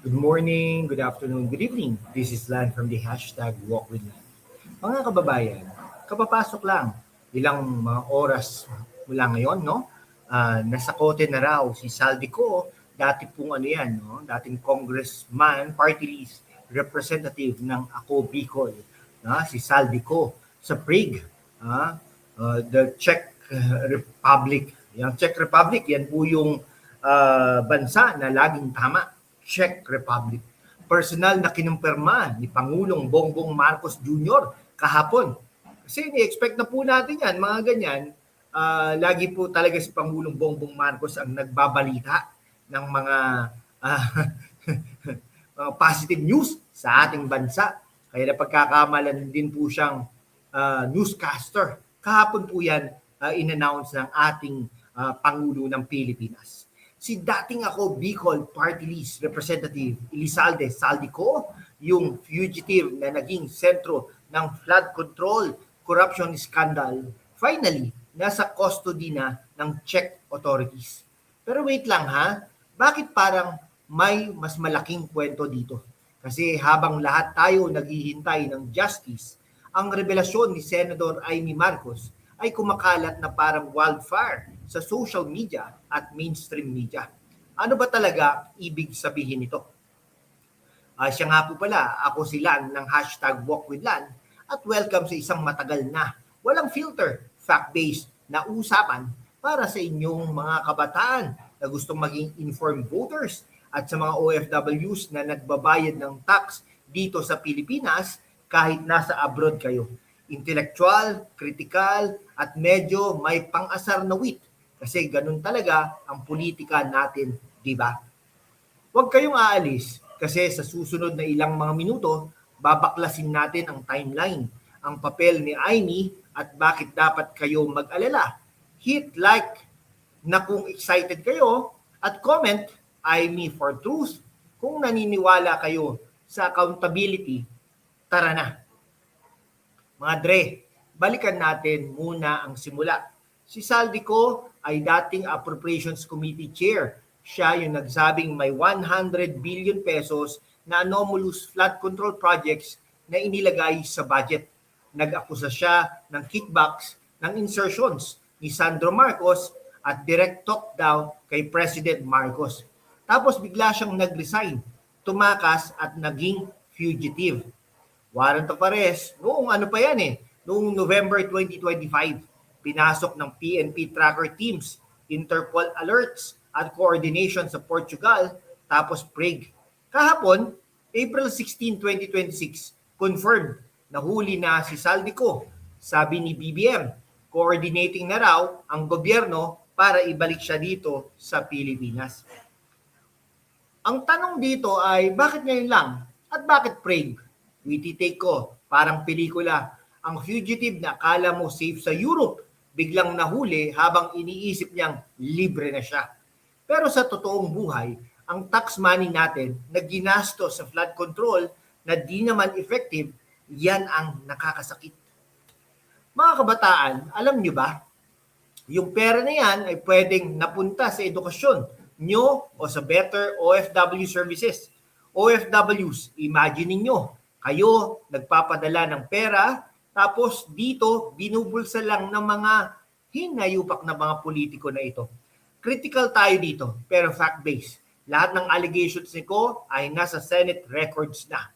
Good morning, good afternoon, good evening. This is Lan from the hashtag Walk with Lan. Mga kababayan, kapapasok lang ilang mga oras mula ngayon, no? Nasa kote na raw si Saldico, dati pong ano yan, no? Dating congressman, party list, representative ng Ako Bicol, si Saldico sa Prague, the Czech Republic. Yung Czech Republic, yan po yung bansa na laging tama, Czech Republic. Personal na kinumpirma ni Pangulong Bongbong Marcos Jr. kahapon. Kasi ni-expect na po natin yan, mga ganyan. Lagi po talaga si Pangulong Bongbong Marcos ang nagbabalita ng mga positive news sa ating bansa. Kaya napagkakamalan din po siyang newscaster. Kahapon po yan in-announce ng ating Pangulo ng Pilipinas. Si dating Ako Bicol Party List Representative Elizalde Saldico, yung fugitive na naging sentro ng flood control corruption scandal, finally, nasa custody na ng Czech authorities. Pero wait lang ha, bakit parang may mas malaking kwento dito? Kasi habang lahat tayo naghihintay ng justice, ang revelasyon ni Senador Amy Marcos ay kumakalat na parang wildfire sa social media at mainstream media. Ano ba talaga ibig sabihin nito? Siya nga po pala, ako si Lan ng hashtag Walk with Lan at welcome sa isang matagal na, walang filter, fact-based na usapan para sa inyong mga kabataan na gustong maging informed voters at sa mga OFWs na nagbabayad ng tax dito sa Pilipinas kahit nasa abroad kayo. Intellectual, critical, at medyo may pang-asar na wit. Kasi ganun talaga ang politika natin, di ba? Huwag kayong aalis kasi sa susunod na ilang mga minuto, babaklasin natin ang timeline, ang papel ni Amy at bakit dapat kayo mag-alala. Hit like na kung excited kayo at comment Amy for truth kung naniniwala kayo sa accountability. Tara na. Mga Dre, balikan natin muna ang simula. Si Saldico ay dating Appropriations Committee Chair. Siya yung nagsabing may 100 billion pesos na anomalous flood control projects na inilagay sa budget. Nag-akusa siya ng kickbacks ng insertions ni Sandro Marcos at direct talk daw kay President Marcos. Tapos bigla siyang nag-resign, tumakas at naging fugitive. Warrant of arrest, noong ano pa yan noong November 2025. Pinasok ng PNP tracker teams, Interpol alerts at coordination sa Portugal, tapos Prague. Kahapon, April 16, 2026, confirmed na huli na si Saldico. Sabi ni BBM, coordinating na raw ang gobyerno para ibalik siya dito sa Pilipinas. Ang tanong dito ay bakit ngayon lang at bakit Prague? Witty take ko, parang pelikula. Ang fugitive na akala mo safe sa Europe, biglang nahuli habang iniisip niyang libre na siya. Pero sa totoong buhay, ang tax money natin na ginasto sa flood control na di naman effective, yan ang nakakasakit. Mga kabataan, alam niyo ba? Yung pera na yan ay pwedeng napunta sa edukasyon nyo o sa better OFW services. OFWs, imagine niyo, kayo nagpapadala ng pera, tapos dito, binubulsa lang ng mga hinayupak na mga politiko na ito. Critical tayo dito, pero fact-based. Lahat ng allegations nito ay nasa Senate records na.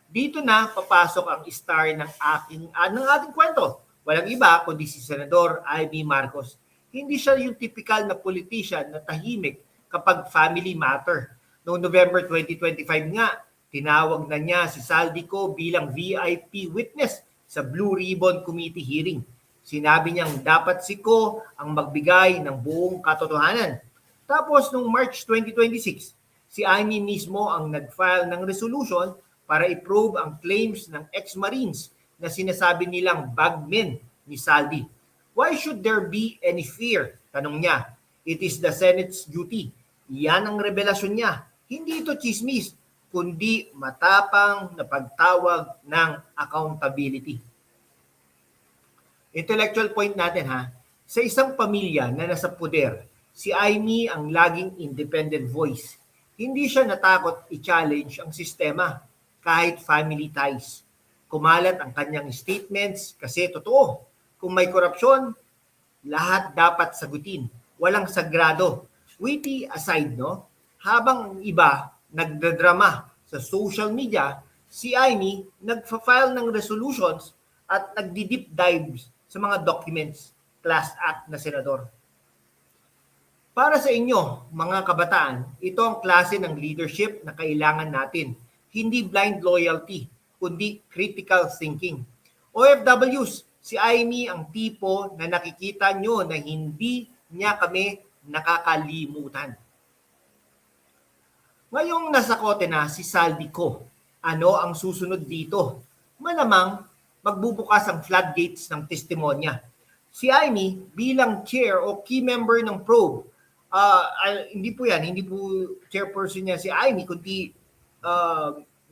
Dito na papasok ang star ng ating kwento. Walang iba kundi si Senador Amy Marcos. Hindi siya yung typical na politician na tahimik kapag family matter. Noong November 2025 nga, tinawag na niya si Saldico bilang VIP witness sa Blue Ribbon Committee hearing. Sinabi niyang dapat si Ko ang magbigay ng buong katotohanan. Tapos noong March 2026, si Amy mismo ang nag-file ng resolution para i-probe ang claims ng ex-Marines na sinasabi nilang bagmen ni Saldi. Why should there be any fear? Tanong niya. It is the Senate's duty. Yan ang revelasyon niya. Hindi ito chismis, kundi matapang na pagtawag ng accountability. Intellectual point natin ha. Sa isang pamilya na nasa poder, si Amy ang laging independent voice. Hindi siya natakot i-challenge ang sistema kahit family ties. Kumalat ang kanyang statements kasi totoo. Kung may korupsyon, lahat dapat sagutin. Walang sagrado. Witty aside, no? Habang ang iba nagdadrama sa social media, si Amy nagfa-file ng resolutions at nagdi-deep dives sa mga documents, class act na senador. Para sa inyo, mga kabataan, ito ang klase ng leadership na kailangan natin. Hindi blind loyalty, kundi critical thinking. OFWs, si Amy ang tipo na nakikita nyo na hindi niya kami nakakalimutan. Ngayong nasa kote na si Saldi ko, ano ang susunod dito? Malamang magbubukas ang floodgates ng testimonya. Si Amy bilang chair o key member ng probe, hindi po chairperson niya si Amy, kundi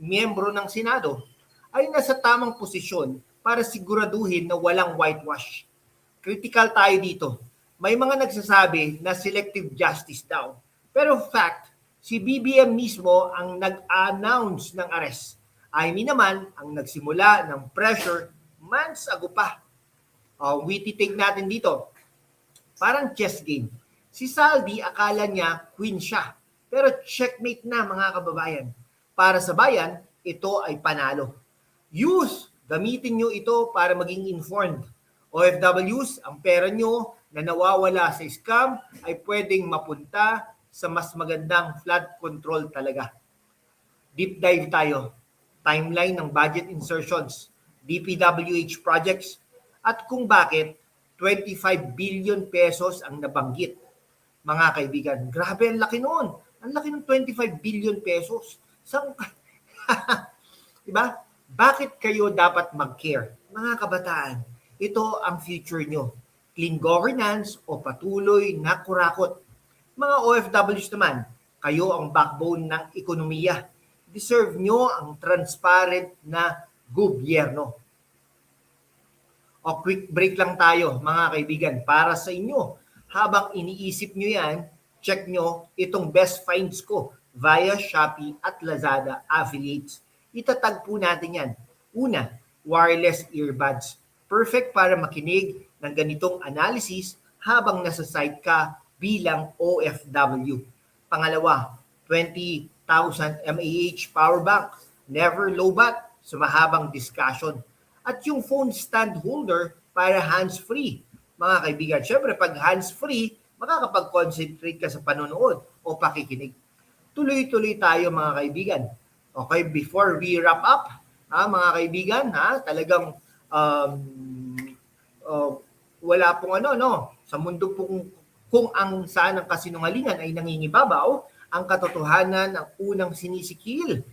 miyembro ng Senado, ay nasa tamang posisyon para siguraduhin na walang whitewash. Critical tayo dito. May mga nagsasabi na selective justice daw. Pero fact, si BBM mismo ang nag-announce ng arrest. Amy naman ang nagsimula ng pressure months ago pa. Witty take natin dito. Parang chess game. Si Saldi akala niya queen siya. Pero checkmate na mga kababayan. Para sa bayan, ito ay panalo. Youth, gamitin nyo ito para maging informed. OFWs, ang pera nyo na nawawala sa scam ay pwedeng mapunta sa mas magandang flood control talaga. Deep dive tayo. Timeline ng budget insertions, DPWH projects, at kung bakit 25 billion pesos ang nabanggit. Mga kaibigan, grabe ang laki noon. Ang laki ng 25 billion pesos. Diba? Bakit kayo dapat mag-care? Mga kabataan, ito ang future nyo. Clean governance o patuloy na kurakot. Mga OFWs naman, kayo ang backbone ng ekonomiya. Deserve nyo ang transparent na gobyerno. O quick break lang tayo mga kaibigan para sa inyo. Habang iniisip nyo yan, check nyo itong best finds ko via Shopee at Lazada affiliates. Itatag po natin yan. Una, wireless earbuds. Perfect para makinig ng ganitong analysis habang nasa site ka bilang OFW. Pangalawa, 20,000 mAh power bank. Never lowbat sa mahabang discussion. At yung phone stand holder para hands-free. Mga kaibigan, syempre pag hands-free, makakapag-concentrate ka sa panonood o pakikinig. Tuloy-tuloy tayo mga kaibigan. Okay, before we wrap up, mga kaibigan, talagang wala pong sa mundo pong kung ang saan ang kasinungalingan ay nangingibabaw, ang katotohanan ang unang sinisikil.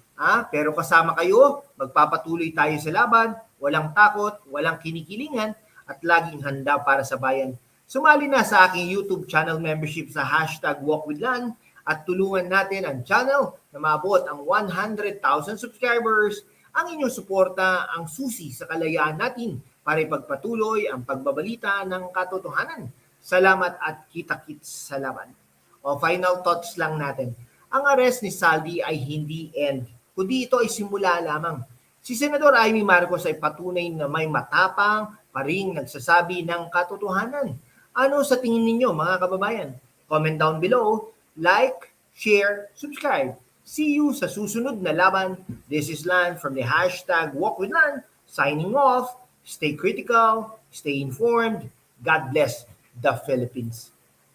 Pero kasama kayo, magpapatuloy tayo sa laban, walang takot, walang kinikilingan, at laging handa para sa bayan. Sumali na sa aking YouTube channel membership sa #WalkWithLan at tulungan natin ang channel na maabot ang 100,000 subscribers. Ang inyong suporta ang susi sa kalayaan natin para ipagpatuloy ang pagbabalita ng katotohanan. Salamat at kita-kits sa laban. Final thoughts lang natin. Ang arrest ni Saldi ay hindi end, kundi ito ay simula lamang. Si Senador Amy Marcos ay patunay na may matapang pa ring nagsasabi ng katotohanan. Ano sa tingin ninyo mga kababayan? Comment down below, like, share, subscribe. See you sa susunod na laban. This is Lan from the #WalkWithLan. Signing off. Stay critical, stay informed. God bless the Philippines.